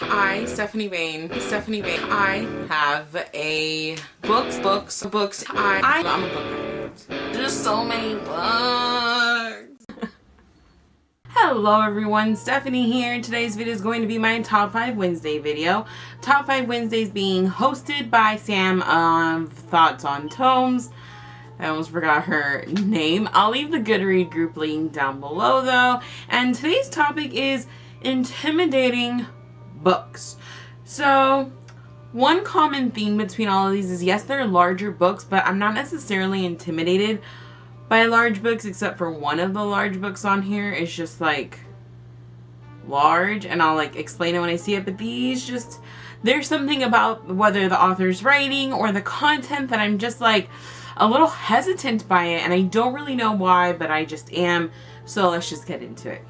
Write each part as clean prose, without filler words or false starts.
Stephanie Vane, I have a books. I'm a book nerd. There's so many books. Hello everyone, Stephanie here. Today's video is going to be my Top 5 Wednesday video. Top 5 Wednesdays being hosted by Sam of Thoughts on Tomes. I almost forgot her name. I'll leave the Goodread group link down below though. And today's topic is intimidating books. So one common theme between all of these is, yes, they're larger books, but I'm not necessarily intimidated by large books, except for one of the large books on here is just like large, and I'll like explain it when I see it. But these just, there's something about whether the author's writing or the content that I'm just like a little hesitant by it, and I don't really know why, but I just am. So let's just get into it.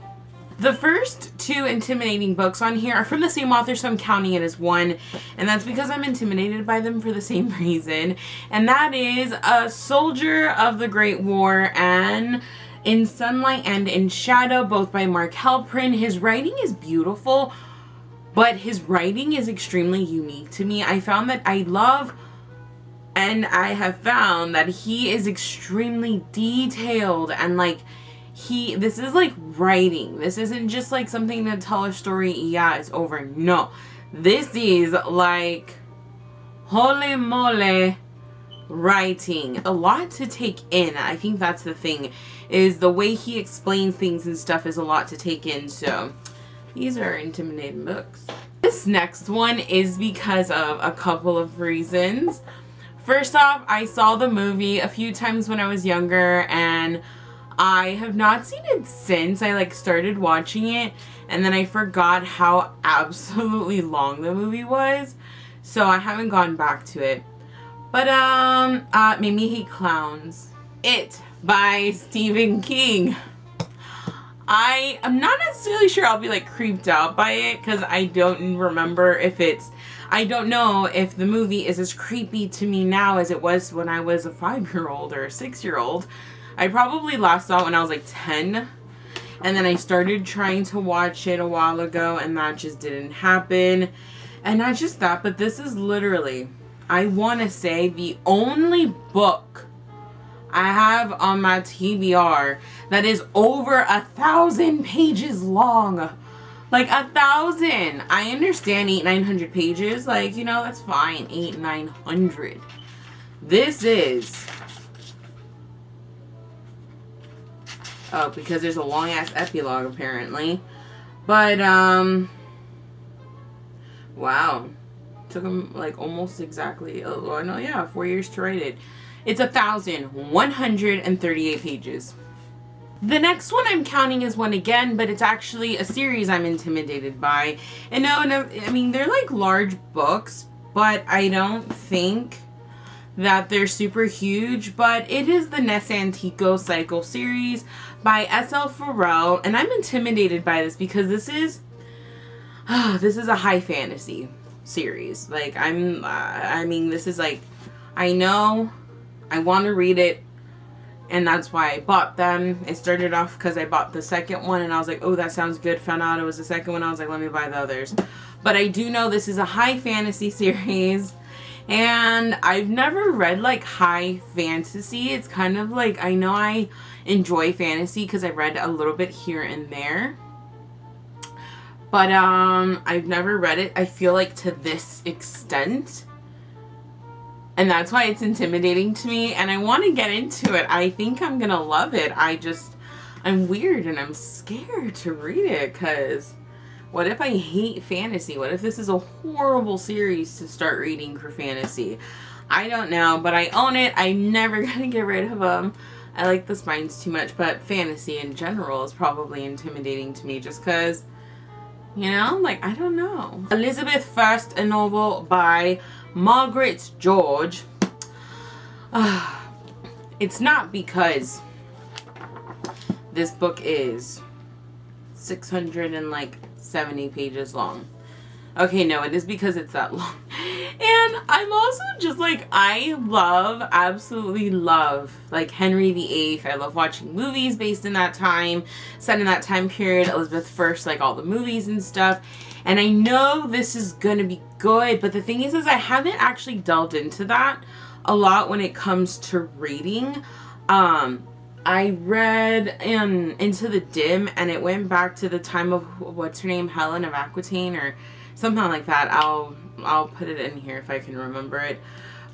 The first two intimidating books on here are from the same author, so I'm counting it as one, and that's because I'm intimidated by them for the same reason, and that is A Soldier of the Great War and In Sunlight and in Shadow, both by Mark Halperin. His writing is beautiful, but his writing is extremely unique to me. I found that I love, and I have found that he is extremely detailed, and like, this is like writing. This isn't just like something to tell a story, yeah, it's over. No. This is like holy moly writing. A lot to take in. I think that's the thing, is the way he explains things and stuff is a lot to take in. So these are intimidating books. This next one is because of a couple of reasons. First off, I saw the movie a few times when I was younger, and I have not seen it since. I like started watching it and then I forgot how absolutely long the movie was, so I haven't gone back to it. But made me hate clowns. It by Stephen King. I am not necessarily sure I'll be like creeped out by it, because I don't remember if it's, I don't know if the movie is as creepy to me now as it was when I was a 5-year-old or a 6-year-old. I probably last saw it when I was like 10, and then I started trying to watch it a while ago, and that just didn't happen. And not just that, but this is literally, I want to say, the only book I have on my TBR that is over 1,000 pages long. Like 1,000. I understand 800-900 pages, like, you know, that's fine. 800-900. This is, oh, because there's a long ass epilogue apparently. But wow, took him like almost exactly, oh no, yeah, 4 years to write it. It's 1,138 pages. The next one I'm counting as one again, but it's actually a series I'm intimidated by. And no, I mean, they're like large books, but I don't think that they're super huge. But it is the Antico Cycle series by S.L. Farrell, and I'm intimidated by this because this is a high fantasy series. Like, I mean, this is like, I know I want to read it, and that's why I bought them. It started off because I bought the second one, and I was like, oh, that sounds good. Found out it was the second one. I was like, let me buy the others. But I do know this is a high fantasy series, and I've never read like high fantasy. It's kind of like, I know I enjoy fantasy because I read a little bit here and there, but I've never read it, I feel like, to this extent. And that's why it's intimidating to me, and I want to get into it. I think I'm gonna love it. I'm weird and I'm scared to read it, because what if I hate fantasy? What if this is a horrible series to start reading for fantasy? I don't know, but I own it. I'm never gonna get rid of them. I like the spines too much, but fantasy in general is probably intimidating to me just because, you know, like, I don't know. Elizabeth First, a novel by Margaret George. It's not because this book is 670 pages long. Okay, no, it is because it's that long. And I'm also just like, I absolutely love, like, Henry VIII. I love watching movies based in that time, set in that time period. Elizabeth I, like all the movies and stuff. And I know this is gonna be good, but the thing is I haven't actually delved into that a lot when it comes to reading. I read Into the Dim, and it went back to the time of, what's her name, Helen of Aquitaine or something like that. I'll put it in here if I can remember it.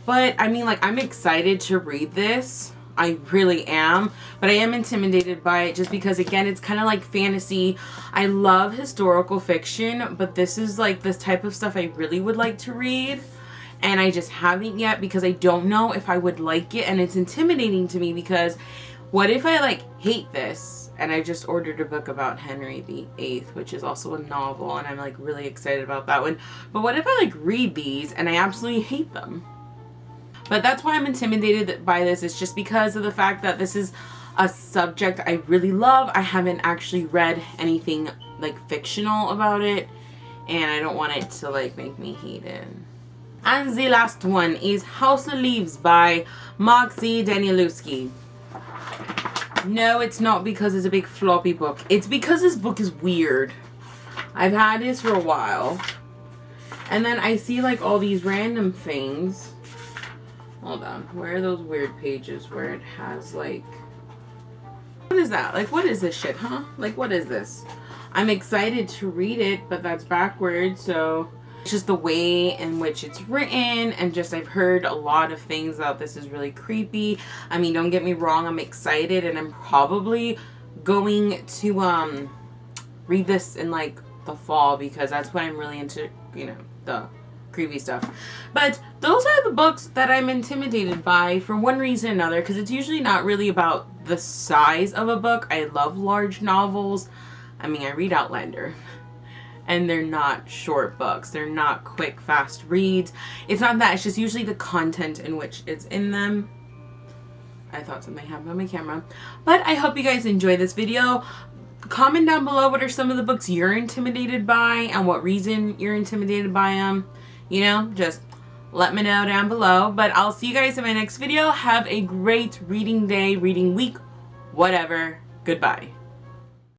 But I mean, like, I'm excited to read this. I really am, but I am intimidated by it just because, again, it's kind of like fantasy. I love historical fiction, but this is like this type of stuff I really would like to read, and I just haven't yet because I don't know if I would like it, and it's intimidating to me because what if I like hate this? And I just ordered a book about Henry VIII, which is also a novel, and I'm like really excited about that one. But what if I like read these and I absolutely hate them? But that's why I'm intimidated by this. It's just because of the fact that this is a subject I really love. I haven't actually read anything like fictional about it, and I don't want it to like make me hate it. And the last one is House of Leaves by Moxie Danielewski. No, it's not because it's a big floppy book. It's because this book is weird. I've had this for a while. And then I see like all these random things. Hold on. Where are those weird pages where it has like... What is that? Like, what is this shit, huh? Like, what is this? I'm excited to read it, but that's backwards, so... It's just the way in which it's written, and just I've heard a lot of things about this is really creepy. I mean, don't get me wrong, I'm excited, and I'm probably going to read this in like the fall because that's when I'm really into, you know, the creepy stuff. But those are the books that I'm intimidated by for one reason or another, because it's usually not really about the size of a book. I love large novels. I mean, I read Outlander, and they're not short books. They're not quick, fast reads. It's not that. It's just usually the content in which it's in them. I thought something happened on my camera. But I hope you guys enjoy this video. Comment down below what are some of the books you're intimidated by and what reason you're intimidated by them. You know, just let me know down below. But I'll see you guys in my next video. Have a great reading day, reading week, whatever. Goodbye.